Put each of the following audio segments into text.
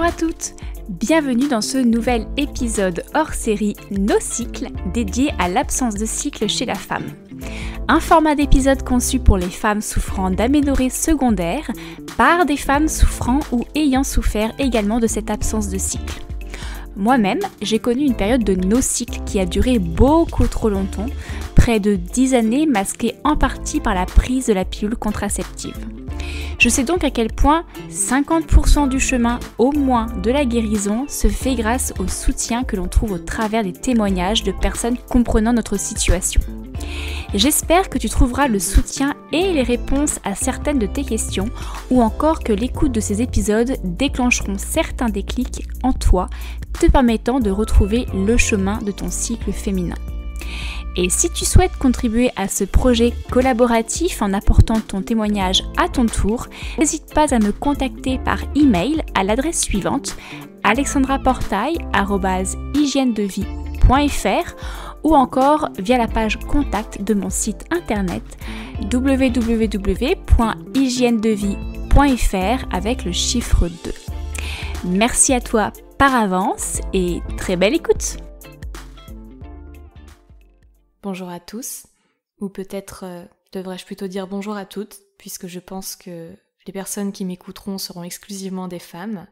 Bonjour à toutes, bienvenue dans ce nouvel épisode hors série Nos cycles dédié à l'absence de cycle chez la femme. Un format d'épisode conçu pour les femmes souffrant d'aménorrhée secondaire par des femmes souffrant ou ayant souffert également de cette absence de cycle. Moi-même, j'ai connu une période de no-cycle qui a duré beaucoup trop longtemps, près de 10 années masquée en partie par la prise de la pilule contraceptive. Je sais donc à quel point 50% du chemin au moins de la guérison se fait grâce au soutien que l'on trouve au travers des témoignages de personnes comprenant notre situation. J'espère que tu trouveras le soutien et les réponses à certaines de tes questions ou encore que l'écoute de ces épisodes déclencheront certains déclics en toi, te permettant de retrouver le chemin de ton cycle féminin. Et si tu souhaites contribuer à ce projet collaboratif en apportant ton témoignage à ton tour, n'hésite pas à me contacter par email à l'adresse suivante alexandraportail@hygienedevie.fr ou encore via la page contact de mon site internet www.hygienedevie.fr avec le chiffre 2. Merci à toi par avance et très belle écoute! Bonjour à tous, ou peut-être devrais-je plutôt dire bonjour à toutes, puisque je pense que les personnes qui m'écouteront seront exclusivement des femmes.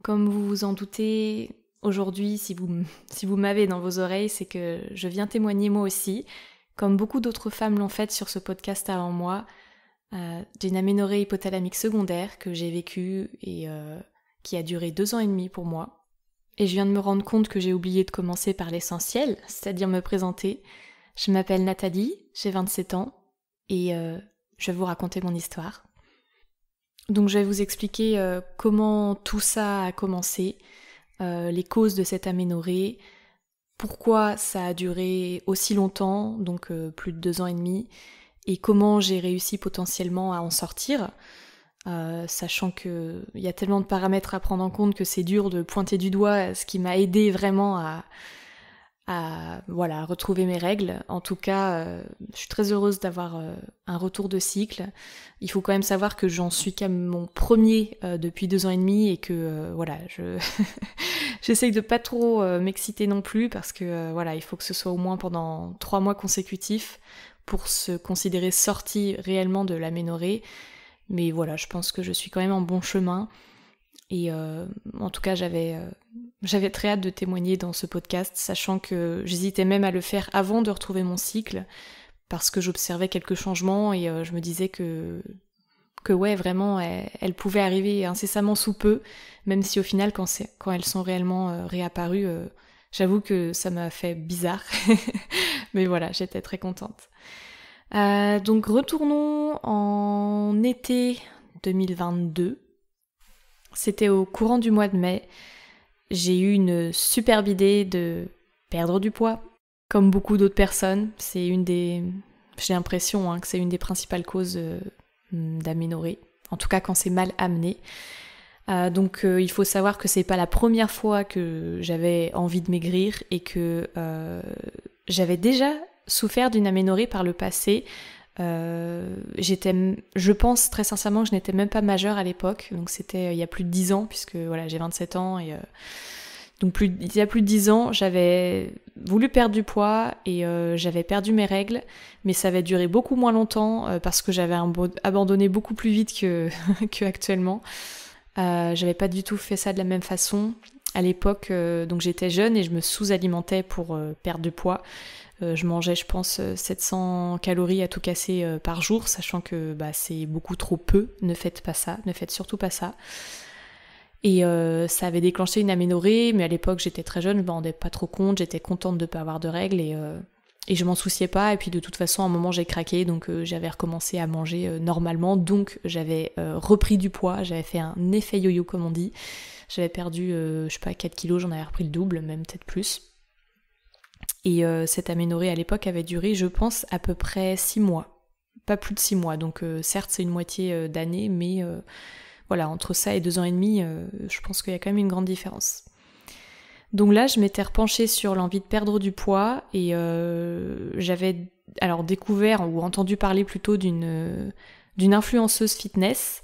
Comme vous vous en doutez, aujourd'hui, si vous m'avez dans vos oreilles, c'est que je viens témoigner moi aussi, comme beaucoup d'autres femmes l'ont fait sur ce podcast avant moi, d'une aménorrhée hypothalamique secondaire que j'ai vécue et qui a duré 2 ans et demi pour moi. Et je viens de me rendre compte que j'ai oublié de commencer par l'essentiel, c'est-à-dire me présenter. Je m'appelle Nathalie, j'ai 27 ans et je vais vous raconter mon histoire. Donc je vais vous expliquer comment tout ça a commencé, les causes de cette aménorrhée, pourquoi ça a duré aussi longtemps, donc plus de 2 ans et demi, et comment j'ai réussi potentiellement à en sortir. Sachant qu'il y a tellement de paramètres à prendre en compte que c'est dur de pointer du doigt ce qui m'a aidé vraiment à retrouver mes règles. En tout cas, je suis très heureuse d'avoir un retour de cycle. Il faut quand même savoir que j'en suis qu'à mon premier depuis 2 ans et demi et que j'essaye de pas trop m'exciter non plus parce que il faut que ce soit au moins pendant 3 mois consécutifs pour se considérer sortie réellement de l'aménorrhée. Mais voilà, je pense que je suis quand même en bon chemin. Et en tout cas, j'avais très hâte de témoigner dans ce podcast, sachant que j'hésitais même à le faire avant de retrouver mon cycle, parce que j'observais quelques changements et je me disais que ouais, vraiment, elles pouvaient arriver incessamment sous peu, même si au final, quand elles sont réellement réapparues, j'avoue que ça m'a fait bizarre. Mais voilà, j'étais très contente. Donc retournons en été 2022. C'était au courant du mois de mai. J'ai eu une superbe idée de perdre du poids. Comme beaucoup d'autres personnes, j'ai l'impression que c'est une des principales causes d'aménorrhée. En tout cas quand c'est mal amené. Donc il faut savoir que c'est pas la première fois que j'avais envie de maigrir et que j'avais déjà souffert d'une aménorrhée par le passé. Je pense très sincèrement que je n'étais même pas majeure à l'époque, donc c'était il y a plus de 10 ans, puisque j'ai 27 ans, et donc il y a plus de 10 ans, j'avais voulu perdre du poids, et j'avais perdu mes règles, mais ça avait duré beaucoup moins longtemps, parce que j'avais abandonné beaucoup plus vite que actuellement. J'avais pas du tout fait ça de la même façon. À l'époque, donc j'étais jeune, et je me sous-alimentais pour perdre du poids. Je mangeais, je pense, 700 calories à tout casser par jour, sachant que c'est beaucoup trop peu. Ne faites pas ça, ne faites surtout pas ça. Et ça avait déclenché une aménorrhée, mais à l'époque j'étais très jeune, je me rendais pas trop compte, j'étais contente de pas avoir de règles et je m'en souciais pas. Et puis de toute façon, à un moment j'ai craqué, donc j'avais recommencé à manger normalement, donc j'avais repris du poids, j'avais fait un effet yo-yo comme on dit. J'avais perdu, 4 kilos, j'en avais repris le double, même peut-être plus. Et cette aménorrhée à l'époque avait duré, je pense, à peu près 6 mois. Pas plus de 6 mois, donc certes c'est une moitié d'année, mais entre ça et 2 ans et demi, je pense qu'il y a quand même une grande différence. Donc là, je m'étais repenchée sur l'envie de perdre du poids et j'avais découvert ou entendu parler plutôt d'une influenceuse fitness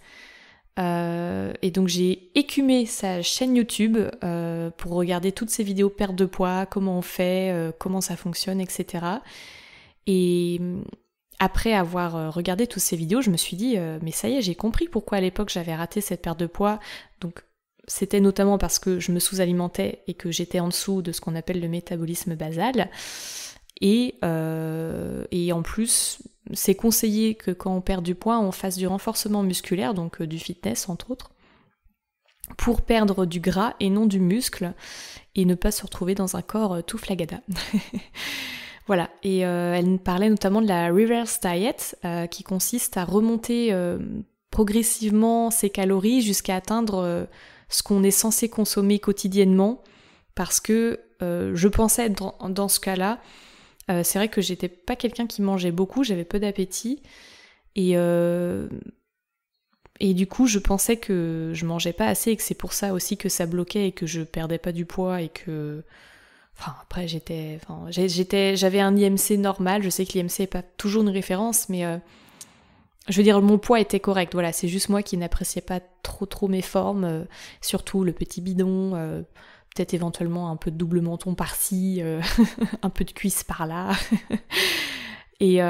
Et donc j'ai écumé sa chaîne YouTube pour regarder toutes ses vidéos perte de poids, comment on fait, comment ça fonctionne, etc. Et après avoir regardé toutes ces vidéos, je me suis dit mais ça y est, j'ai compris pourquoi à l'époque j'avais raté cette perte de poids. Donc c'était notamment parce que je me sous-alimentais et que j'étais en dessous de ce qu'on appelle le métabolisme basal. Et en plus, c'est conseillé que quand on perd du poids, on fasse du renforcement musculaire, donc du fitness entre autres, pour perdre du gras et non du muscle, et ne pas se retrouver dans un corps tout flagada. Voilà, et elle parlait notamment de la reverse diet, qui consiste à remonter progressivement ses calories jusqu'à atteindre ce qu'on est censé consommer quotidiennement, parce que je pensais être dans ce cas-là. C'est vrai que j'étais pas quelqu'un qui mangeait beaucoup, j'avais peu d'appétit, et du coup je pensais que je mangeais pas assez et que c'est pour ça aussi que ça bloquait et que je perdais pas du poids et que... Enfin après j'avais un IMC normal, je sais que l'IMC est pas toujours une référence, mais je veux dire mon poids était correct, voilà, c'est juste moi qui n'appréciais pas trop mes formes, surtout le petit bidon, peut-être éventuellement un peu de double menton par-ci, un peu de cuisse par-là. Et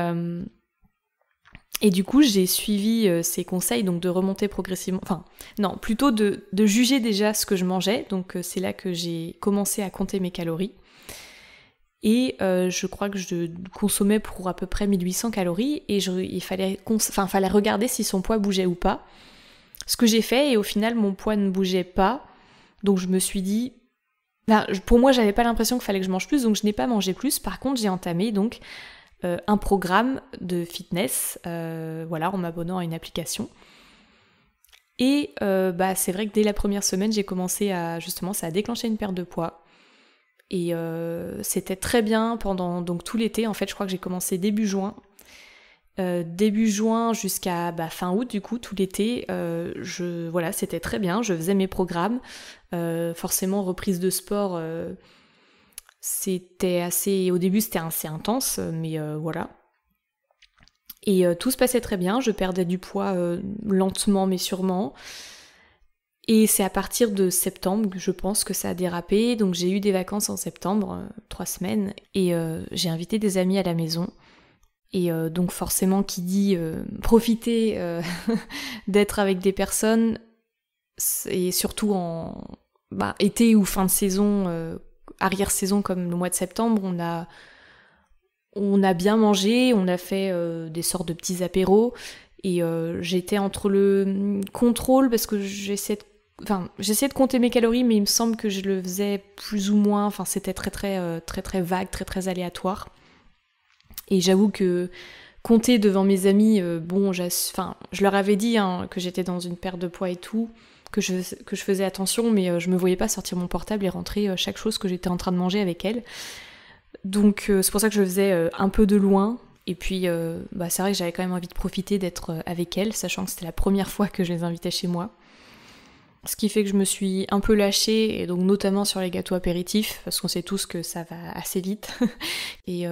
du coup, j'ai suivi ces conseils, donc de remonter progressivement... Enfin, non, plutôt de juger déjà ce que je mangeais. Donc c'est là que j'ai commencé à compter mes calories. Et je crois que je consommais pour à peu près 1800 calories. Et il fallait regarder si son poids bougeait ou pas. Ce que j'ai fait, et au final, mon poids ne bougeait pas. Donc je me suis dit... pour moi, j'avais pas l'impression qu'il fallait que je mange plus, donc je n'ai pas mangé plus. Par contre, j'ai entamé donc un programme de fitness, en m'abonnant à une application. Et c'est vrai que dès la première semaine, j'ai commencé ça a déclenché une perte de poids. Et c'était très bien pendant donc tout l'été. En fait, je crois que j'ai commencé début juin. Début juin jusqu'à fin août, du coup, tout l'été, c'était très bien. Je faisais mes programmes. Forcément, reprise de sport, au début, c'était assez intense, mais voilà. Et tout se passait très bien. Je perdais du poids lentement, mais sûrement. Et c'est à partir de septembre que je pense que ça a dérapé. Donc j'ai eu des vacances en septembre, 3 semaines, et j'ai invité des amis à la maison. Et donc forcément, qui dit profiter d'être avec des personnes, et surtout en été ou fin de saison, arrière-saison comme le mois de septembre, on a bien mangé, on a fait des sortes de petits apéros, et j'étais entre le contrôle, parce que j'essayais de compter mes calories, mais il me semble que je le faisais plus ou moins, c'était très vague, très aléatoire. Et j'avoue que compter devant mes amis, je leur avais dit que j'étais dans une perte de poids et tout, que je faisais attention, mais je me voyais pas sortir mon portable et rentrer chaque chose que j'étais en train de manger avec elles. Donc c'est pour ça que je le faisais un peu de loin. Et puis c'est vrai que j'avais quand même envie de profiter d'être avec elles, sachant que c'était la première fois que je les invitais chez moi. Ce qui fait que je me suis un peu lâchée, et donc notamment sur les gâteaux apéritifs, parce qu'on sait tous que ça va assez vite. Et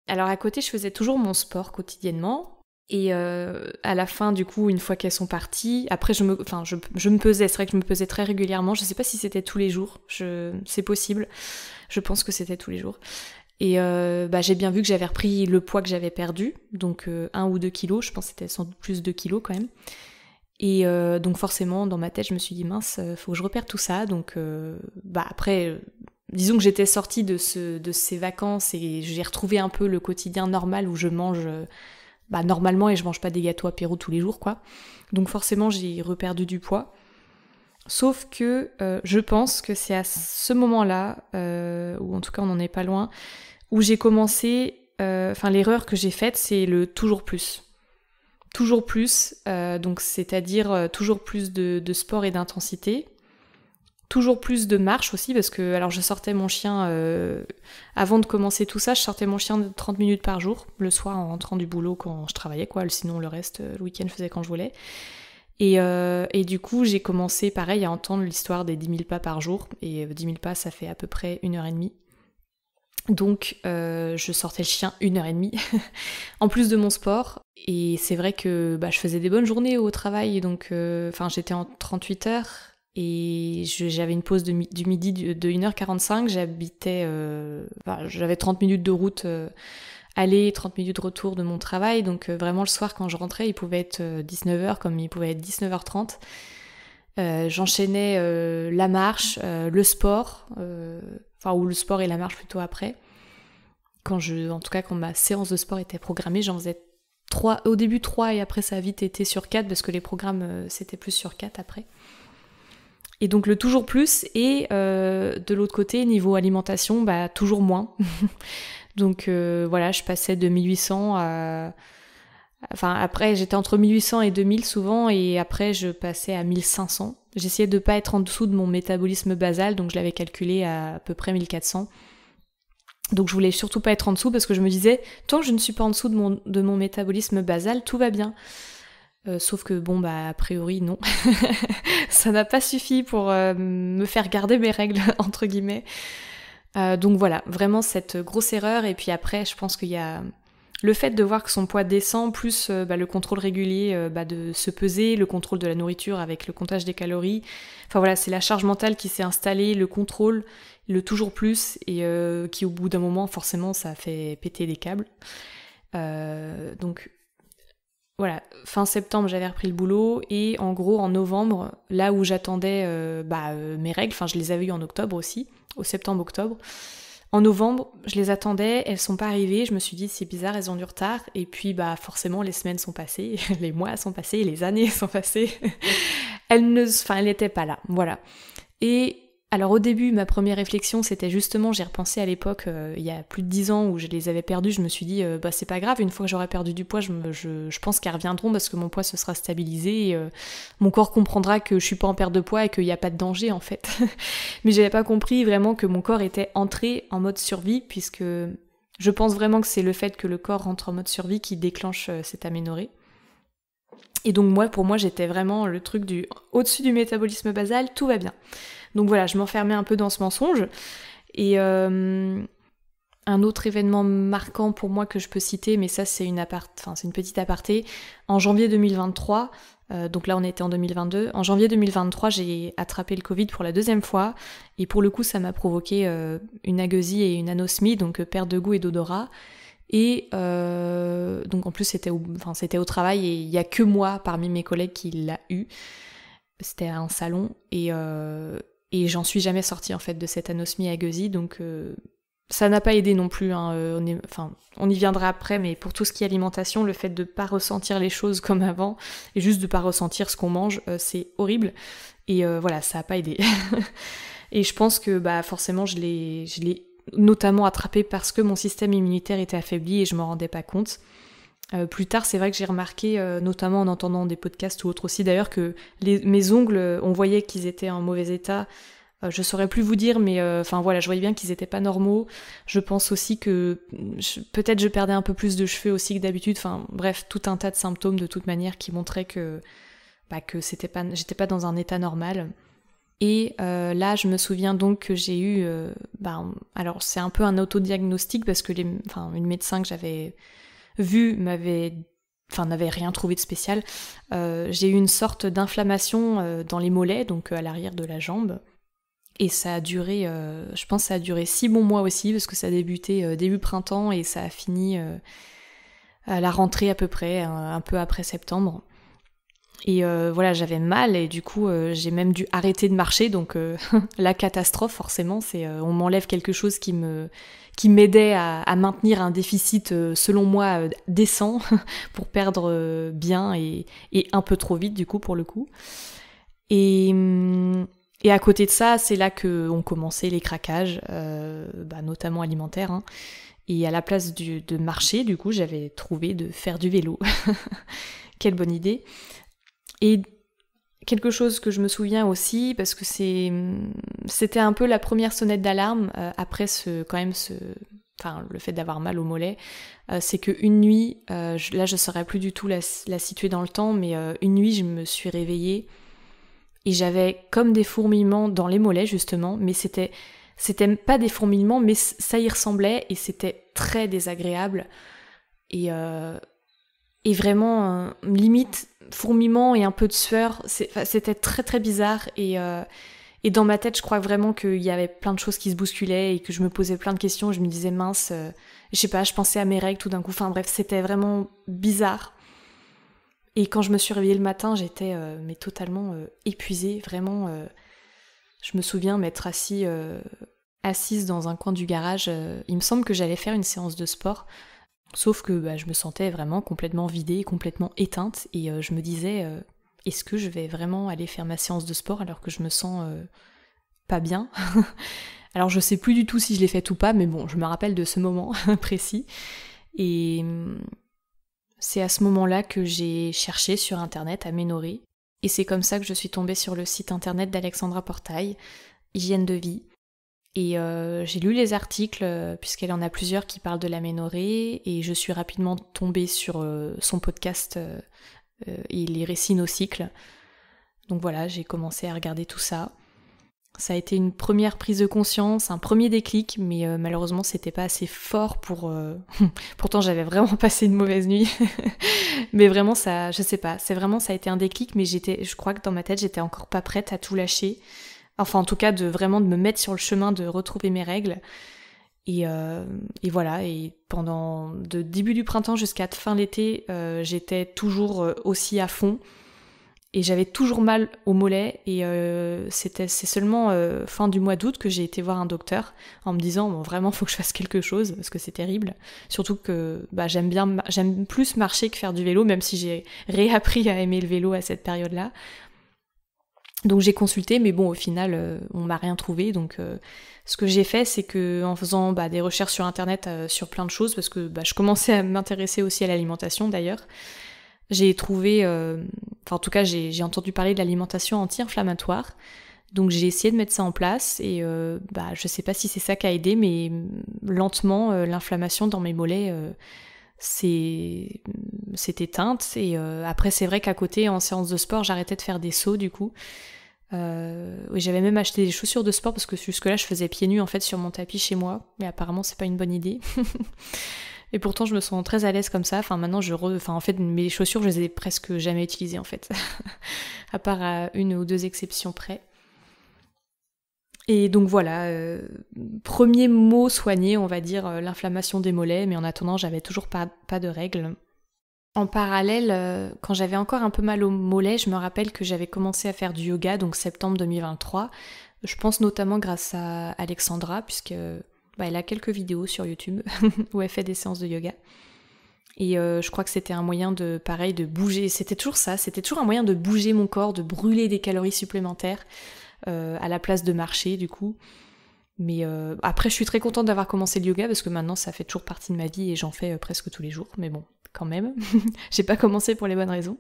alors à côté, je faisais toujours mon sport quotidiennement. Et à la fin, du coup, une fois qu'elles sont parties, après je me pesais, c'est vrai que je me pesais très régulièrement. Je sais pas si c'était tous les jours, c'est possible. Je pense que c'était tous les jours. Et j'ai bien vu que j'avais repris le poids que j'avais perdu, donc 1 ou 2 kilos, je pense que c'était sans doute plus 2 kilos quand même. Et donc forcément, dans ma tête, je me suis dit, mince, faut que je repère tout ça. Donc après, disons que j'étais sortie de ces vacances et j'ai retrouvé un peu le quotidien normal où je mange normalement et je mange pas des gâteaux apéro tous les jours, quoi. Donc forcément, j'ai reperdu du poids. Sauf que je pense que c'est à ce moment-là, ou en tout cas on n'en est pas loin, où j'ai commencé, l'erreur que j'ai faite, c'est le toujours plus. Toujours plus, donc c'est-à-dire toujours plus de sport et d'intensité, toujours plus de marche aussi, parce que alors je sortais mon chien, avant de commencer tout ça, je sortais mon chien de 30 minutes par jour, le soir en rentrant du boulot quand je travaillais, quoi, sinon le reste, le week-end je faisais quand je voulais. Et du coup j'ai commencé pareil à entendre l'histoire des 10 000 pas par jour, et 10 000 pas ça fait à peu près 1h30. Donc je sortais le chien 1h30 en plus de mon sport. Et c'est vrai que je faisais des bonnes journées au travail, donc j'étais en 38 heures et j'avais une pause du midi de 1h45. J'avais 30 minutes de route aller, 30 minutes de retour de mon travail, donc vraiment le soir quand je rentrais il pouvait être 19h comme il pouvait être 19h30. J'enchaînais la marche, le sport, ou le sport et la marche plutôt après. Quand ma séance de sport était programmée, j'en faisais 3, au début 3 et après ça a vite été sur 4 parce que les programmes c'était plus sur 4 après. Et donc le toujours plus et de l'autre côté niveau alimentation toujours moins. Donc je passais de 1800 à... après j'étais entre 1800 et 2000 souvent et après je passais à 1500. J'essayais de pas être en dessous de mon métabolisme basal, donc je l'avais calculé à peu près 1400. Donc je voulais surtout pas être en dessous parce que je me disais, tant que je ne suis pas en dessous de mon métabolisme basal, tout va bien. Sauf que a priori non. Ça n'a pas suffi pour me faire garder mes règles, entre guillemets. Donc voilà, vraiment cette grosse erreur. Et puis après, je pense qu'il y a le fait de voir que son poids descend, plus le contrôle régulier de se peser, le contrôle de la nourriture avec le comptage des calories. Enfin voilà, c'est la charge mentale qui s'est installée, le contrôle, le toujours plus, et qui au bout d'un moment, forcément, ça fait péter les câbles. Donc voilà, fin septembre, j'avais repris le boulot, et en gros, en novembre, là où j'attendais mes règles, je les avais eues en octobre aussi, au septembre-octobre, en novembre, je les attendais, elles sont pas arrivées, je me suis dit c'est bizarre, elles ont du retard, et puis forcément les semaines sont passées, les mois sont passés, les années sont passées, elles n'étaient pas là, voilà. Et alors au début, ma première réflexion c'était justement, j'y repensé à l'époque, il y a plus de 10 ans où je les avais perdues, je me suis dit c'est pas grave, une fois que j'aurai perdu du poids, je pense qu'elles reviendront parce que mon poids se sera stabilisé et mon corps comprendra que je suis pas en perte de poids et qu'il n'y a pas de danger en fait. Mais j'avais pas compris vraiment que mon corps était entré en mode survie, puisque je pense vraiment que c'est le fait que le corps rentre en mode survie qui déclenche cette aménorrhée. Et donc pour moi j'étais vraiment le truc au-dessus du métabolisme basal, tout va bien. Donc voilà, je m'enfermais un peu dans ce mensonge. Et un autre événement marquant pour moi que je peux citer, mais ça c'est une petite aparté, en janvier 2023, donc là on était en 2022, en janvier 2023 j'ai attrapé le Covid pour la 2e fois, et pour le coup ça m'a provoqué une agueusie et une anosmie, donc perte de goût et d'odorat. Et donc en plus c'était au travail et il n'y a que moi parmi mes collègues qui l'a eu. C'était un salon et j'en suis jamais sortie en fait de cette anosmie et agueusie, donc ça n'a pas aidé non plus, hein. On y viendra après, mais pour tout ce qui est alimentation, le fait de pas ressentir les choses comme avant et juste de pas ressentir ce qu'on mange, c'est horrible. Et voilà, ça a pas aidé. Et je pense que forcément je l'ai notamment attrapé parce que mon système immunitaire était affaibli et je m'en rendais pas compte. Plus tard, c'est vrai que j'ai remarqué, notamment en entendant des podcasts ou autres aussi d'ailleurs, que mes ongles, on voyait qu'ils étaient en mauvais état. Je saurais plus vous dire, mais je voyais bien qu'ils étaient pas normaux. Je pense aussi que peut-être je perdais un peu plus de cheveux aussi que d'habitude. Enfin bref, tout un tas de symptômes de toute manière qui montraient que j'étais pas dans un état normal. Et là, je me souviens donc que j'ai eu... alors c'est un peu un autodiagnostic parce que une médecin que j'avais vue n'avait rien trouvé de spécial. J'ai eu une sorte d'inflammation dans les mollets, donc à l'arrière de la jambe. Et ça a duré, je pense que ça a duré 6 bons mois aussi, parce que ça a débuté début printemps et ça a fini à la rentrée à peu près, un peu après septembre. Et j'avais mal et du coup j'ai même dû arrêter de marcher, donc la catastrophe forcément, c'est on m'enlève quelque chose qui m'aidait à maintenir un déficit selon moi décent pour perdre bien et un peu trop vite du coup pour le coup. Et à côté de ça, c'est là qu'ont commencé les craquages, notamment alimentaires, hein. Et à la place de marcher, du coup, j'avais trouvé de faire du vélo. Quelle bonne idée. Et quelque chose que je me souviens aussi, parce que c'était un peu la première sonnette d'alarme après le fait d'avoir mal au mollet, c'est qu'une nuit, là je saurais plus du tout la situer dans le temps, mais une nuit je me suis réveillée et j'avais comme des fourmillements dans les mollets justement, mais C'était pas des fourmillements, mais ça y ressemblait et c'était très désagréable. Et vraiment, limite, fourmillement et un peu de sueur, c'était très très bizarre. Et dans ma tête, je crois vraiment qu'il y avait plein de choses qui se bousculaient et que je me posais plein de questions. Je me disais, mince, je sais pas, je pensais à mes règles tout d'un coup. Enfin bref, c'était vraiment bizarre. Et quand je me suis réveillée le matin, j'étais mais totalement épuisée. Vraiment, je me souviens m'être assise dans un coin du garage. Il me semble que j'allais faire une séance de sport. Sauf que je me sentais vraiment complètement vidée, complètement éteinte. Et je me disais, est-ce que je vais vraiment aller faire ma séance de sport alors que je me sens pas bien? Alors je sais plus du tout si je l'ai faite ou pas, mais bon, je me rappelle de ce moment précis. Et c'est à ce moment-là que j'ai cherché sur internet aménorrhée. Et c'est comme ça que je suis tombée sur le site internet d'Alexandra Portail, Hygiène de vie. Et j'ai lu les articles, puisqu'elle en a plusieurs qui parlent de l'aménorrhée, et je suis rapidement tombée sur son podcast et les récits NoCycle. Donc voilà, j'ai commencé à regarder tout ça. Ça a été une première prise de conscience, un premier déclic, mais malheureusement c'était pas assez fort pour... Pourtant j'avais vraiment passé une mauvaise nuit. Mais vraiment ça, je sais pas, ça a été un déclic, mais je crois que dans ma tête j'étais encore pas prête à tout lâcher. Enfin en tout cas de me mettre sur le chemin de retrouver mes règles. Et voilà, et pendant de début du printemps jusqu'à fin l'été, j'étais toujours aussi à fond. Et j'avais toujours mal au mollet, et c'est seulement fin du mois d'août que j'ai été voir un docteur en me disant bon, vraiment faut que je fasse quelque chose parce que c'est terrible. Surtout que j'aime plus marcher que faire du vélo, même si j'ai réappris à aimer le vélo à cette période-là. Donc j'ai consulté, mais bon au final on m'a rien trouvé. Donc ce que j'ai fait, c'est que en faisant des recherches sur internet sur plein de choses, parce que je commençais à m'intéresser aussi à l'alimentation d'ailleurs, j'ai trouvé, en tout cas j'ai entendu parler de l'alimentation anti-inflammatoire. Donc j'ai essayé de mettre ça en place et je sais pas si c'est ça qui a aidé, mais lentement l'inflammation dans mes mollets s'est éteinte. Et après c'est vrai qu'à côté en séance de sport j'arrêtais de faire des sauts du coup. Oui, j'avais même acheté des chaussures de sport parce que jusque-là je faisais pieds nus en fait sur mon tapis chez moi, mais apparemment c'est pas une bonne idée. Et pourtant je me sens très à l'aise comme ça. Enfin maintenant en fait mes chaussures je les ai presque jamais utilisées en fait, à part à une ou deux exceptions près. Et donc voilà, premier mot soigné, on va dire l'inflammation des mollets, mais en attendant j'avais toujours pas de règles. En parallèle, quand j'avais encore un peu mal aux mollets, je me rappelle que j'avais commencé à faire du yoga, donc septembre 2023. Je pense notamment grâce à Alexandra, puisque elle a quelques vidéos sur YouTube où elle fait des séances de yoga. Et je crois que c'était un moyen de bouger. C'était toujours ça, c'était toujours un moyen de bouger mon corps, de brûler des calories supplémentaires à la place de marcher du coup. Mais après je suis très contente d'avoir commencé le yoga parce que maintenant ça fait toujours partie de ma vie et j'en fais presque tous les jours. Mais bon, quand même, j'ai pas commencé pour les bonnes raisons.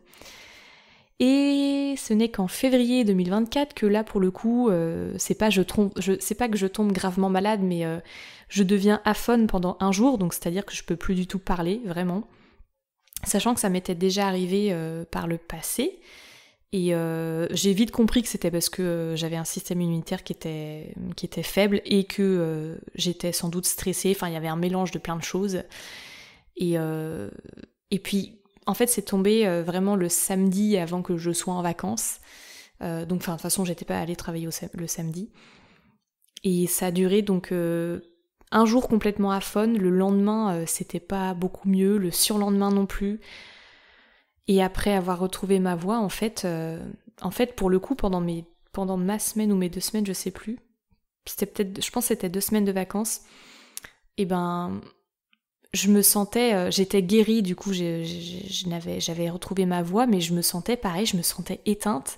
Et ce n'est qu'en février 2024 que là pour le coup, c'est pas que je tombe gravement malade, mais je deviens aphone pendant un jour, donc c'est-à-dire que je peux plus du tout parler, vraiment. Sachant que ça m'était déjà arrivé par le passé, et j'ai vite compris que c'était parce que j'avais un système immunitaire qui était faible et que j'étais sans doute stressée, enfin il y avait un mélange de plein de choses. Et puis en fait c'est tombé vraiment le samedi avant que je sois en vacances, donc de toute façon j'étais pas allée travailler le samedi, et ça a duré donc un jour complètement aphone, le lendemain c'était pas beaucoup mieux, le surlendemain non plus, et après avoir retrouvé ma voix en fait pour le coup pendant ma semaine ou mes 2 semaines je sais plus, je pense que c'était 2 semaines de vacances, et je me sentais, j'étais guérie, du coup j'avais retrouvé ma voix, mais je me sentais éteinte.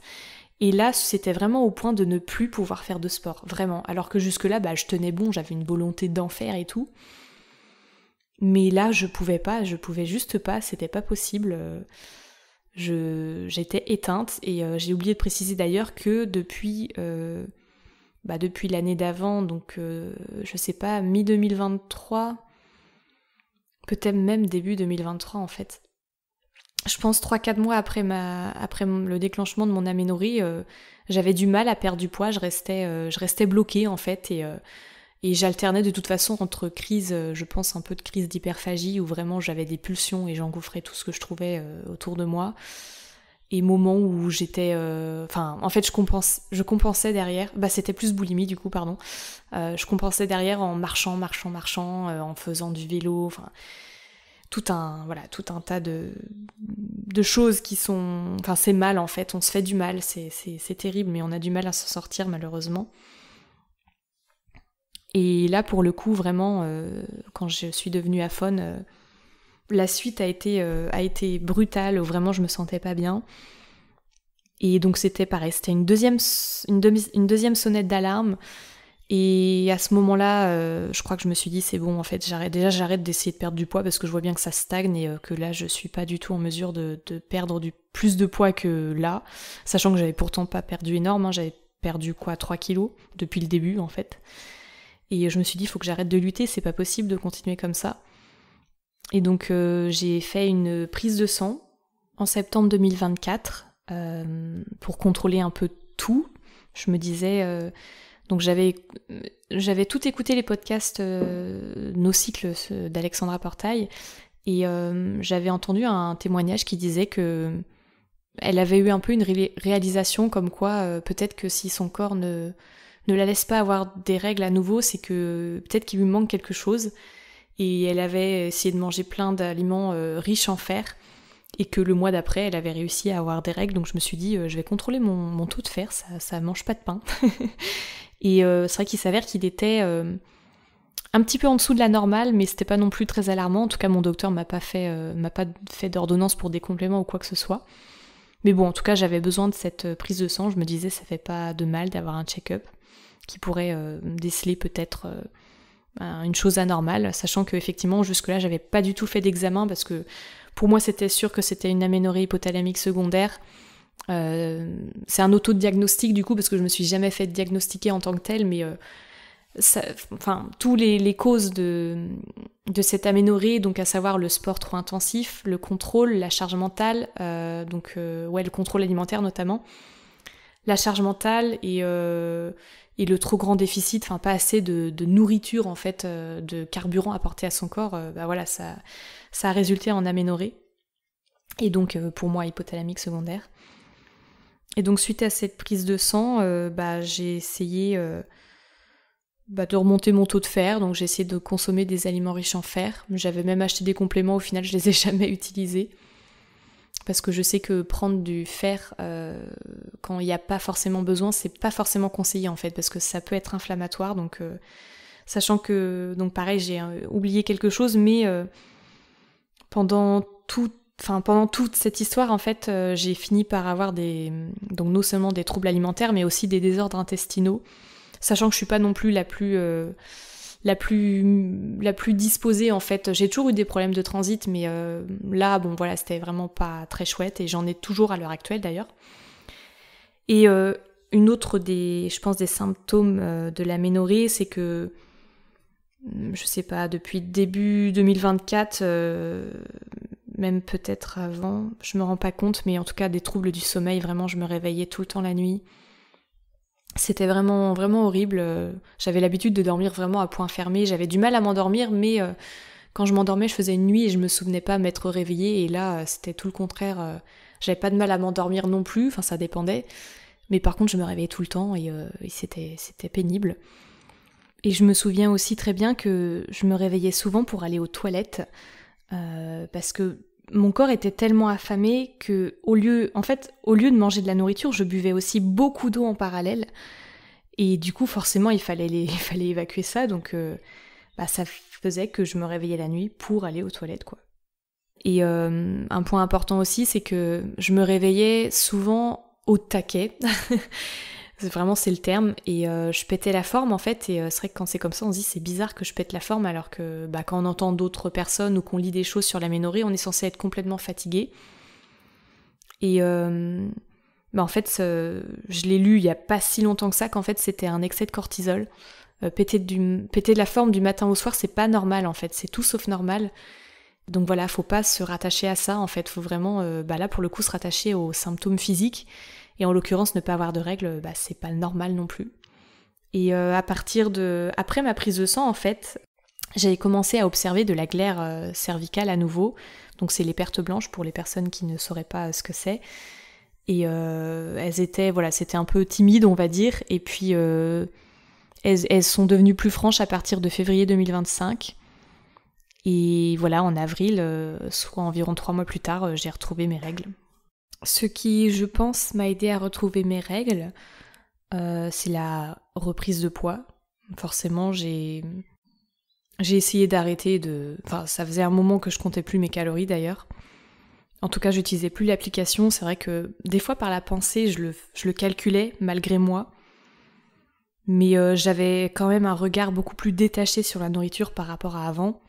Et là, c'était vraiment au point de ne plus pouvoir faire de sport, vraiment. Alors que jusque-là, je tenais bon, j'avais une volonté d'en faire et tout. Mais là, je pouvais juste pas, c'était pas possible. J'étais éteinte, et j'ai oublié de préciser d'ailleurs que depuis l'année d'avant, donc je sais pas, mi-2023... peut-être même début 2023 en fait. je pense 3-4 mois après le déclenchement de mon aménorrhée, j'avais du mal à perdre du poids, je restais bloquée en fait, et j'alternais de toute façon entre crises, je pense un peu de crise d'hyperphagie où vraiment j'avais des pulsions et j'engouffrais tout ce que je trouvais autour de moi, et moments où j'étais... en fait je compensais derrière, c'était plus boulimie du coup, pardon, je compensais derrière en marchant, en faisant du vélo, tout un tas de choses qui sont... c'est mal en fait, on se fait du mal, c'est terrible, mais on a du mal à s'en sortir malheureusement. Et là pour le coup vraiment, quand je suis devenue aphone, la suite a été brutale, où vraiment je me sentais pas bien. Et donc c'était pareil, c'était une deuxième sonnette d'alarme. Et à ce moment-là, je crois que je me suis dit c'est bon, en fait j'arrête d'essayer de perdre du poids parce que je vois bien que ça stagne et que là je suis pas du tout en mesure de perdre plus de poids que là, sachant que j'avais pourtant pas perdu énorme, j'avais perdu 3 kilos depuis le début en fait. Et je me suis dit il faut que j'arrête de lutter, c'est pas possible de continuer comme ça. Et donc j'ai fait une prise de sang en septembre 2024 pour contrôler un peu tout. Je me disais... Donc j'avais tout écouté les podcasts Nos cycles d'Alexandra Portail, et j'avais entendu un témoignage qui disait que elle avait eu un peu une réalisation comme quoi peut-être que si son corps ne la laisse pas avoir des règles à nouveau, c'est que peut-être qu'il lui manque quelque chose, et elle avait essayé de manger plein d'aliments riches en fer, et que le mois d'après elle avait réussi à avoir des règles. Donc je me suis dit je vais contrôler mon taux de fer, ça mange pas de pain. Et c'est vrai qu'il s'avère qu'il était un petit peu en dessous de la normale, mais c'était pas non plus très alarmant. En tout cas, mon docteur m'a pas fait d'ordonnance pour des compléments ou quoi que ce soit. Mais bon, en tout cas, j'avais besoin de cette prise de sang. Je me disais, ça fait pas de mal d'avoir un check-up qui pourrait déceler peut-être une chose anormale, sachant que effectivement, jusque-là, j'avais pas du tout fait d'examen parce que pour moi, c'était sûr que c'était une aménorrhée hypothalamique secondaire. C'est un autodiagnostic du coup parce que je me suis jamais fait diagnostiquer en tant que telle, mais tous les causes de cette aménorrhée, donc à savoir le sport trop intensif, le contrôle, la charge mentale, le contrôle alimentaire notamment, la charge mentale et le trop grand déficit, pas assez de nourriture en fait, de carburant apporté à son corps, ça a résulté en aménorrhée, et donc pour moi hypothalamique secondaire. Et donc suite à cette prise de sang, j'ai essayé de remonter mon taux de fer, donc j'ai essayé de consommer des aliments riches en fer. J'avais même acheté des compléments, au final je les ai jamais utilisés. Parce que je sais que prendre du fer quand il n'y a pas forcément besoin, c'est pas forcément conseillé en fait, parce que ça peut être inflammatoire. Donc sachant que, donc pareil, j'ai oublié quelque chose, mais pendant toute cette histoire, en fait, j'ai fini par avoir donc non seulement des troubles alimentaires, mais aussi des désordres intestinaux, sachant que je suis pas non plus la plus disposée, en fait. J'ai toujours eu des problèmes de transit, mais là, c'était vraiment pas très chouette, et j'en ai toujours à l'heure actuelle, d'ailleurs. Et une autre des symptômes de l'aménorrhée, c'est que, je sais pas, depuis début 2024... même peut-être avant, je me rends pas compte, mais en tout cas des troubles du sommeil, vraiment je me réveillais tout le temps la nuit. C'était vraiment, vraiment horrible. J'avais l'habitude de dormir vraiment à point fermé, j'avais du mal à m'endormir, mais quand je m'endormais, je faisais une nuit et je me souvenais pas m'être réveillée, et là c'était tout le contraire. J'avais pas de mal à m'endormir non plus, ça dépendait, mais par contre je me réveillais tout le temps et c'était pénible. Et je me souviens aussi très bien que je me réveillais souvent pour aller aux toilettes, parce que mon corps était tellement affamé que au lieu de manger de la nourriture, je buvais aussi beaucoup d'eau en parallèle, et du coup forcément il fallait évacuer ça, donc ça faisait que je me réveillais la nuit pour aller aux toilettes, quoi. Et un point important aussi, c'est que je me réveillais souvent au taquet. Vraiment c'est le terme, et je pétais la forme en fait, et c'est vrai que quand c'est comme ça on se dit c'est bizarre que je pète la forme, alors que quand on entend d'autres personnes ou qu'on lit des choses sur l'aménorrhée, on est censé être complètement fatigué. Et en fait je l'ai lu il y a pas si longtemps que ça, qu'en fait c'était un excès de cortisol. Péter de la forme du matin au soir, c'est pas normal en fait, c'est tout sauf normal. Donc voilà, faut pas se rattacher à ça en fait, faut vraiment là pour le coup se rattacher aux symptômes physiques et en l'occurrence ne pas avoir de règles, c'est pas normal non plus. Et après ma prise de sang en fait, j'avais commencé à observer de la glaire cervicale à nouveau, donc c'est les pertes blanches pour les personnes qui ne sauraient pas ce que c'est. Et c'était un peu timide on va dire, et puis elles sont devenues plus franches à partir de février 2025. Et voilà, en avril, soit environ 3 mois plus tard, j'ai retrouvé mes règles. Ce qui, je pense, m'a aidé à retrouver mes règles, c'est la reprise de poids. Forcément, j'ai essayé d'arrêter Enfin, ça faisait un moment que je comptais plus mes calories d'ailleurs. En tout cas, j'utilisais plus l'application. C'est vrai que des fois, par la pensée, je le calculais malgré moi. Mais j'avais quand même un regard beaucoup plus détaché sur la nourriture par rapport à avant.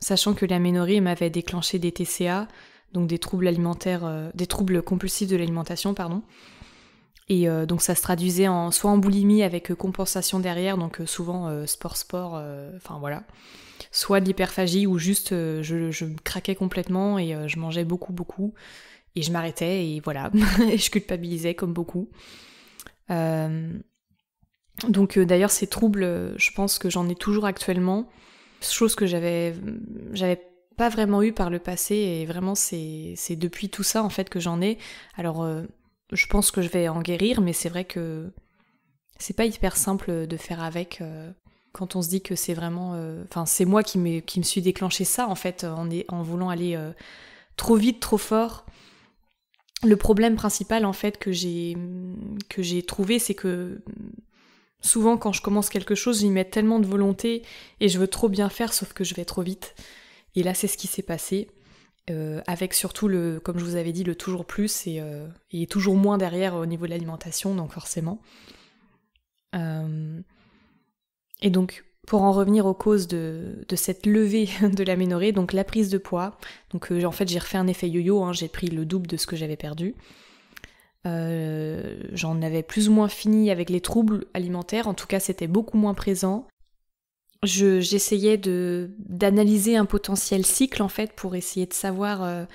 Sachant que l'aménorrhée m'avait déclenché des TCA, donc des troubles alimentaires, des troubles compulsifs de l'alimentation, pardon. Et donc ça se traduisait soit en boulimie avec compensation derrière, donc souvent sport, enfin voilà. Soit de l'hyperphagie où juste je me craquais complètement et je mangeais beaucoup, et je m'arrêtais et voilà, et je culpabilisais comme beaucoup. Donc d'ailleurs ces troubles, je pense que j'en ai toujours actuellement. Chose que j'avais pas vraiment eu par le passé et vraiment c'est depuis tout ça en fait que j'en ai. Alors je pense que je vais en guérir, mais c'est vrai que c'est pas hyper simple de faire avec quand on se dit que c'est vraiment... c'est moi qui me suis déclenché ça en fait en voulant aller trop vite, trop fort. Le problème principal en fait que j'ai trouvé, c'est que souvent quand je commence quelque chose, j'y mets tellement de volonté et je veux trop bien faire, sauf que je vais trop vite. Et là c'est ce qui s'est passé, avec surtout comme je vous avais dit, le toujours plus et toujours moins derrière au niveau de l'alimentation, donc forcément. Et donc pour en revenir aux causes de cette levée de l'aménorrhée, donc la prise de poids, donc en fait j'ai refait un effet yo-yo, j'ai pris le double de ce que j'avais perdu. J'en avais plus ou moins fini avec les troubles alimentaires, en tout cas c'était beaucoup moins présent. J'essayais d'analyser un potentiel cycle en fait pour essayer de savoir,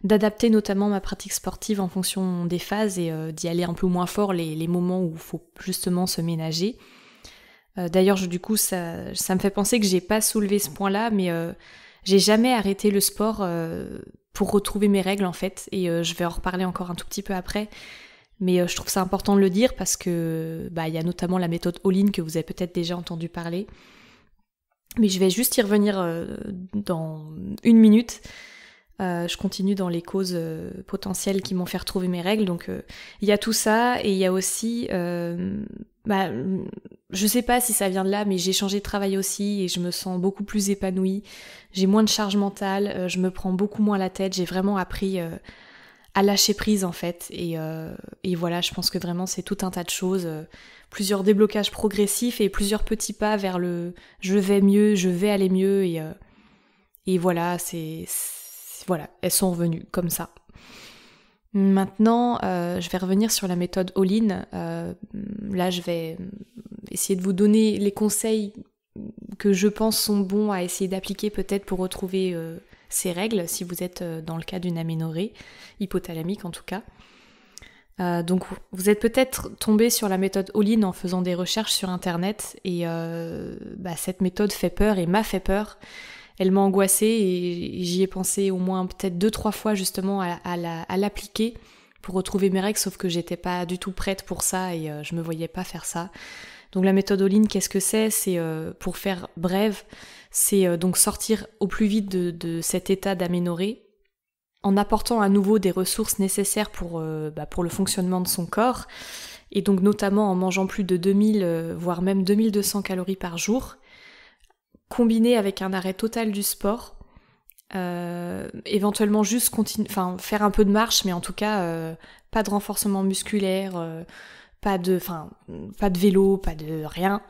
d'adapter notamment ma pratique sportive en fonction des phases et d'y aller un peu moins fort les moments où il faut justement se ménager. D'ailleurs du coup ça me fait penser que j'ai pas soulevé ce point-là, mais j'ai jamais arrêté le sport pour retrouver mes règles en fait, et je vais en reparler encore un tout petit peu après, mais je trouve ça important de le dire parce que il y a notamment la méthode All-in que vous avez peut-être déjà entendu parler, mais je vais juste y revenir dans 1 minute. Je continue dans les causes potentielles qui m'ont fait retrouver mes règles, donc il y a tout ça, et il y a aussi je sais pas si ça vient de là, mais j'ai changé de travail aussi et je me sens beaucoup plus épanouie, j'ai moins de charge mentale, je me prends beaucoup moins la tête, j'ai vraiment appris à lâcher prise en fait, et voilà, je pense que vraiment c'est tout un tas de choses, plusieurs déblocages progressifs et plusieurs petits pas vers le je vais mieux, je vais aller mieux, et voilà, voilà, elles sont revenues comme ça. Maintenant, je vais revenir sur la méthode All-in. Là, je vais essayer de vous donner les conseils que je pense sont bons à essayer d'appliquer peut-être pour retrouver ces règles, si vous êtes dans le cas d'une aménorrhée, hypothalamique en tout cas. Donc vous êtes peut-être tombé sur la méthode All-in en faisant des recherches sur internet, et cette méthode fait peur et m'a fait peur. Elle m'a angoissée et j'y ai pensé au moins peut-être 2-3 fois justement à l'appliquer pour retrouver mes règles, sauf que j'étais pas du tout prête pour ça et je me voyais pas faire ça. Donc la méthode All-in, qu'est-ce que c'est ? C'est, pour faire brève, c'est donc sortir au plus vite de cet état d'aménorrhée en apportant à nouveau des ressources nécessaires pour le fonctionnement de son corps, et donc notamment en mangeant plus de 2000 voire même 2200 calories par jour, combiné avec un arrêt total du sport, éventuellement juste faire un peu de marche, mais en tout cas pas de renforcement musculaire, pas de vélo, pas de rien,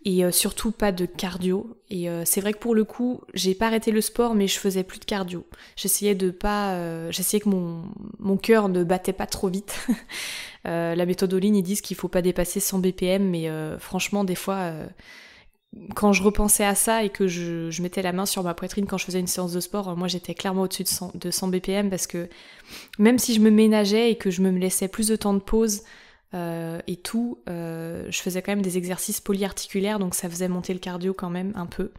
et surtout pas de cardio. Et c'est vrai que pour le coup, j'ai pas arrêté le sport, mais je faisais plus de cardio. J'essayais que mon cœur ne battait pas trop vite. La méthode All-in, ils disent qu'il faut pas dépasser 100 BPM, mais franchement, des fois, quand je repensais à ça et que je mettais la main sur ma poitrine quand je faisais une séance de sport, moi j'étais clairement au-dessus de 100 BPM parce que même si je me ménageais et que je me laissais plus de temps de pause et tout, je faisais quand même des exercices polyarticulaires, donc ça faisait monter le cardio quand même un peu.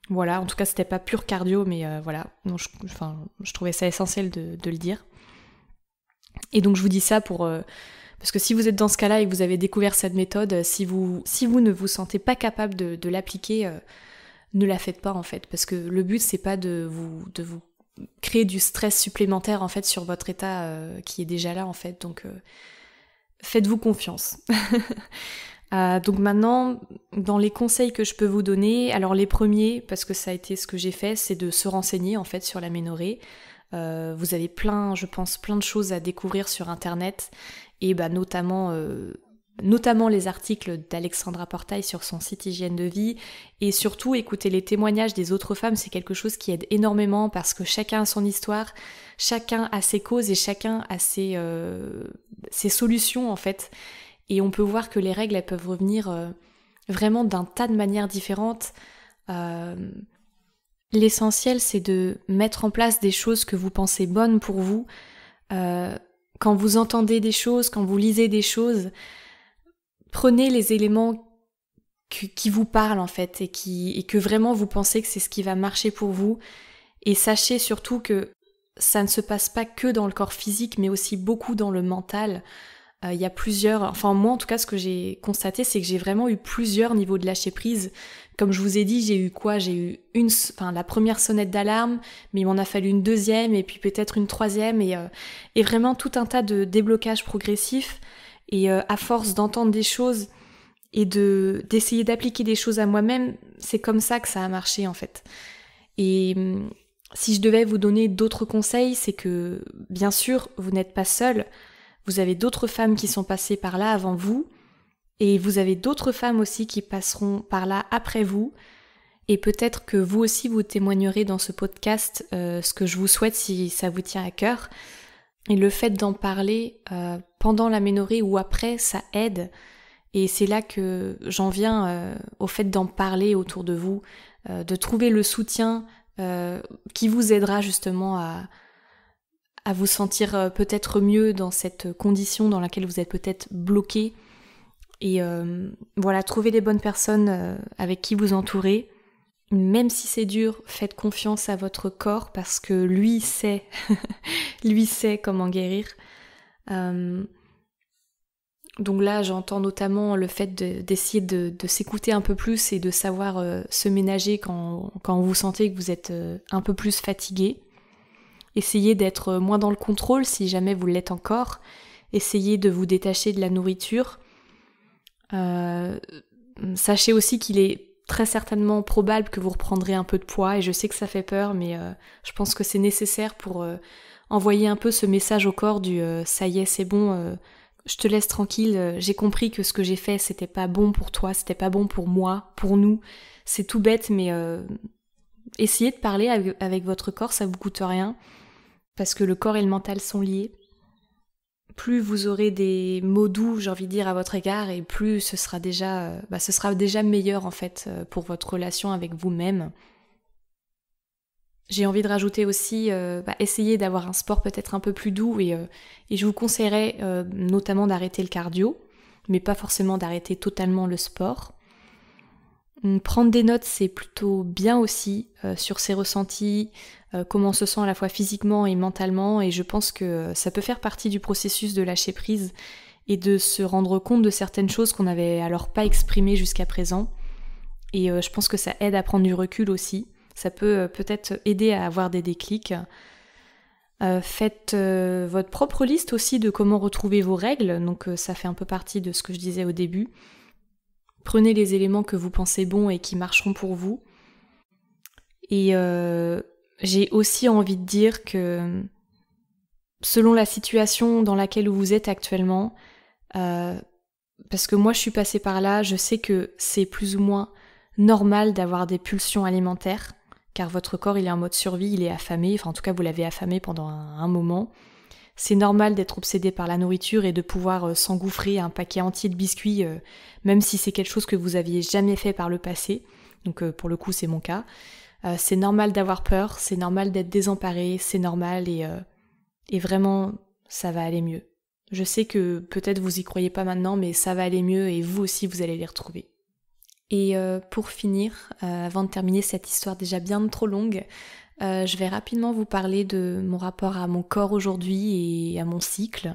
Voilà, en tout cas c'était pas pur cardio, mais voilà, donc je trouvais ça essentiel de le dire. Et donc je vous dis ça parce que si vous êtes dans ce cas-là et que vous avez découvert cette méthode, si vous ne vous sentez pas capable de l'appliquer, ne la faites pas en fait, parce que le but c'est pas de vous créer du stress supplémentaire en fait sur votre état qui est déjà là en fait, donc faites-vous confiance. Donc maintenant, dans les conseils que je peux vous donner, alors les premiers, parce que ça a été ce que j'ai fait, c'est de se renseigner en fait sur l'aménorrhée. Vous avez plein de choses à découvrir sur internet, et notamment les articles d'Alexandra Portail sur son site Hygiène de vie, et surtout écouter les témoignages des autres femmes, c'est quelque chose qui aide énormément parce que chacun a son histoire, chacun a ses causes et chacun a ses solutions en fait. Et on peut voir que les règles, elles peuvent revenir vraiment d'un tas de manières différentes. L'essentiel, c'est de mettre en place des choses que vous pensez bonnes pour vous. Quand vous entendez des choses, quand vous lisez des choses, prenez les éléments qui vous parlent en fait et que vraiment vous pensez que c'est ce qui va marcher pour vous. Et sachez surtout que ça ne se passe pas que dans le corps physique, mais aussi beaucoup dans le mental. Il y a moi en tout cas ce que j'ai constaté, c'est que j'ai vraiment eu plusieurs niveaux de lâcher prise. Comme je vous ai dit, j'ai eu la première sonnette d'alarme, mais il m'en a fallu une deuxième et puis peut-être une troisième et vraiment tout un tas de déblocages progressifs. Et à force d'entendre des choses et d'essayer d'appliquer des choses à moi-même, c'est comme ça que ça a marché en fait. Et si je devais vous donner d'autres conseils, c'est que bien sûr vous n'êtes pas seul. Vous avez d'autres femmes qui sont passées par là avant vous, et vous avez d'autres femmes aussi qui passeront par là après vous, et peut-être que vous aussi vous témoignerez dans ce podcast ce que je vous souhaite si ça vous tient à cœur. Et le fait d'en parler pendant l'aménorrhée ou après, ça aide, et c'est là que j'en viens au fait d'en parler autour de vous, de trouver le soutien qui vous aidera justement à vous sentir peut-être mieux dans cette condition dans laquelle vous êtes peut-être bloqué. Et voilà, trouvez les bonnes personnes avec qui vous entourer. Même si c'est dur, faites confiance à votre corps parce que lui sait, lui sait comment guérir. Donc là, j'entends notamment le fait d'essayer de s'écouter un peu plus et de savoir se ménager quand vous sentez que vous êtes un peu plus fatigué. Essayez d'être moins dans le contrôle si jamais vous l'êtes encore. Essayez de vous détacher de la nourriture. Sachez aussi qu'il est très certainement probable que vous reprendrez un peu de poids, et je sais que ça fait peur, mais je pense que c'est nécessaire pour envoyer un peu ce message au corps du ça y est, c'est bon, je te laisse tranquille, j'ai compris que ce que j'ai fait c'était pas bon pour toi, c'était pas bon pour moi, pour nous, c'est tout bête, mais essayez de parler avec votre corps, ça vous coûte rien. Parce que le corps et le mental sont liés. Plus vous aurez des mots doux, j'ai envie de dire, à votre égard, et plus ce sera déjà meilleur en fait pour votre relation avec vous-même. J'ai envie de rajouter aussi, essayez d'avoir un sport peut-être un peu plus doux, et je vous conseillerais notamment d'arrêter le cardio, mais pas forcément d'arrêter totalement le sport. Prendre des notes, c'est plutôt bien aussi sur ses ressentis, comment on se sent à la fois physiquement et mentalement, et je pense que ça peut faire partie du processus de lâcher prise et de se rendre compte de certaines choses qu'on n'avait alors pas exprimées jusqu'à présent. Et je pense que ça aide à prendre du recul aussi. Ça peut peut-être aider à avoir des déclics. Faites votre propre liste aussi de comment retrouver vos règles, donc ça fait un peu partie de ce que je disais au début. Prenez les éléments que vous pensez bons et qui marcheront pour vous. Et j'ai aussi envie de dire que selon la situation dans laquelle vous êtes actuellement, parce que moi je suis passée par là, je sais que c'est plus ou moins normal d'avoir des pulsions alimentaires, car votre corps il est en mode survie, il est affamé, enfin en tout cas vous l'avez affamé pendant un moment. C'est normal d'être obsédé par la nourriture et de pouvoir s'engouffrer un paquet entier de biscuits, même si c'est quelque chose que vous aviez jamais fait par le passé. Donc pour le coup, c'est mon cas. C'est normal d'avoir peur, c'est normal d'être désemparé, c'est normal et vraiment, ça va aller mieux. Je sais que peut-être vous y croyez pas maintenant, mais ça va aller mieux et vous aussi, vous allez les retrouver. Et pour finir, avant de terminer cette histoire déjà bien trop longue, je vais rapidement vous parler de mon rapport à mon corps aujourd'hui et à mon cycle,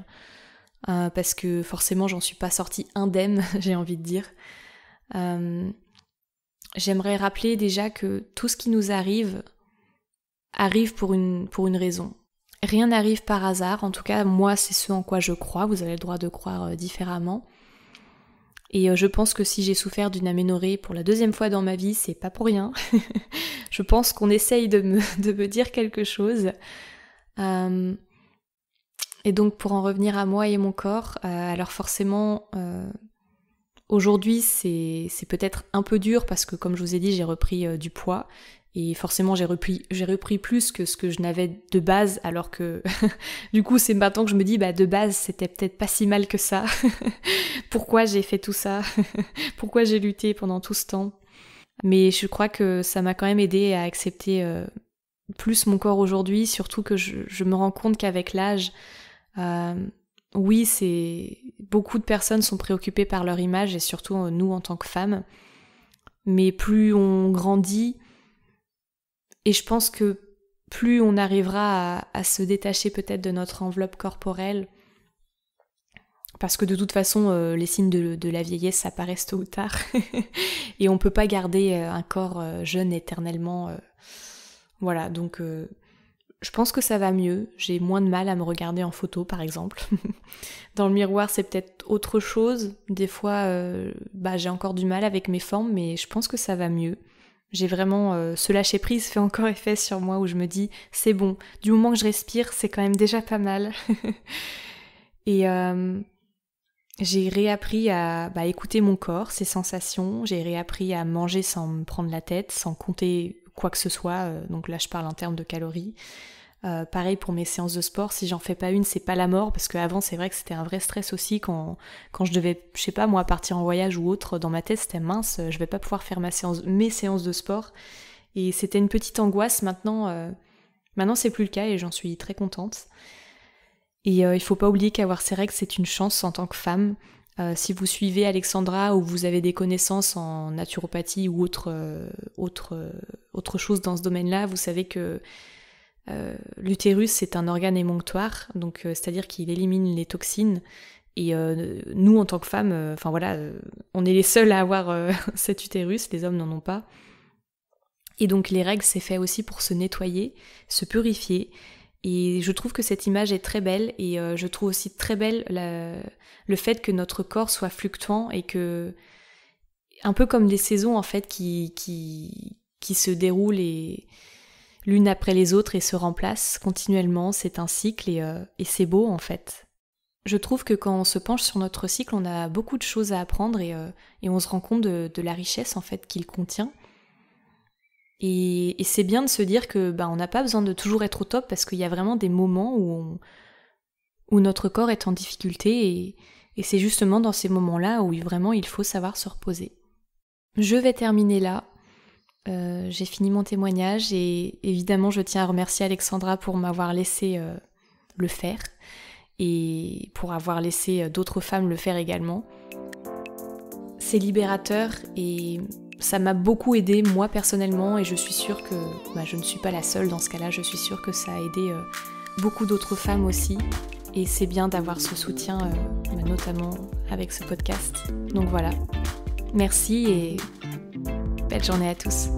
parce que forcément j'en suis pas sortie indemne, j'ai envie de dire. J'aimerais rappeler déjà que tout ce qui nous arrive pour une raison. Rien n'arrive par hasard, en tout cas moi c'est ce en quoi je crois, vous avez le droit de croire différemment. Et je pense que si j'ai souffert d'une aménorrhée pour la 2e fois dans ma vie, c'est pas pour rien. Je pense qu'on essaye de me dire quelque chose. Et donc pour en revenir à moi et mon corps, alors forcément, aujourd'hui c'est peut-être un peu dur parce que comme je vous ai dit, j'ai repris du poids. Et forcément j'ai repris plus que ce que je n'avais de base, alors que du coup c'est maintenant que je me dis de base c'était peut-être pas si mal que ça. Pourquoi j'ai fait tout ça? Pourquoi j'ai lutté pendant tout ce temps? Mais je crois que ça m'a quand même aidé à accepter plus mon corps aujourd'hui, surtout que je me rends compte qu'avec l'âge, oui, beaucoup de personnes sont préoccupées par leur image et surtout nous en tant que femmes. Mais plus on grandit, et je pense que plus on arrivera à se détacher peut-être de notre enveloppe corporelle, parce que de toute façon, les signes de la vieillesse apparaissent tôt ou tard, et on peut pas garder un corps jeune éternellement. Voilà, donc je pense que ça va mieux, j'ai moins de mal à me regarder en photo par exemple. Dans le miroir c'est peut-être autre chose, des fois j'ai encore du mal avec mes formes, mais je pense que ça va mieux. J'ai vraiment, ce lâcher prise fait encore effet sur moi où je me dis c'est bon, du moment que je respire c'est quand même déjà pas mal. Et j'ai réappris à écouter mon corps, ses sensations, j'ai réappris à manger sans me prendre la tête, sans compter quoi que ce soit, donc là je parle en termes de calories. Pareil pour mes séances de sport, si j'en fais pas une, c'est pas la mort, parce qu'avant c'est vrai que c'était un vrai stress aussi quand je devais, je sais pas moi, partir en voyage ou autre, dans ma tête c'était mince, je vais pas pouvoir faire mes séances de sport, et c'était une petite angoisse. Maintenant c'est plus le cas et j'en suis très contente. Et il faut pas oublier qu'avoir ses règles c'est une chance en tant que femme. Si vous suivez Alexandra ou vous avez des connaissances en naturopathie ou autre chose dans ce domaine-là, vous savez que l'utérus c'est un organe émonctoire, donc c'est-à-dire qu'il élimine les toxines, et nous en tant que femmes, on est les seuls à avoir cet utérus, les hommes n'en ont pas, et donc les règles c'est fait aussi pour se nettoyer, se purifier, et je trouve que cette image est très belle, et je trouve aussi très belle le fait que notre corps soit fluctuant, et que un peu comme des saisons en fait qui se déroulent et l'une après les autres et se remplacent continuellement, c'est un cycle et c'est beau en fait. Je trouve que quand on se penche sur notre cycle, on a beaucoup de choses à apprendre et on se rend compte de la richesse en fait qu'il contient. Et c'est bien de se dire que on n'a pas besoin de toujours être au top, parce qu'il y a vraiment des moments où notre corps est en difficulté, et c'est justement dans ces moments-là où vraiment il faut savoir se reposer. Je vais terminer là. J'ai fini mon témoignage, et évidemment je tiens à remercier Alexandra pour m'avoir laissé le faire, et pour avoir laissé d'autres femmes le faire également. C'est libérateur et ça m'a beaucoup aidée moi personnellement, et je suis sûre que je ne suis pas la seule dans ce cas-là, je suis sûre que ça a aidé beaucoup d'autres femmes aussi, et c'est bien d'avoir ce soutien, notamment avec ce podcast. Donc voilà, merci et belle journée à tous.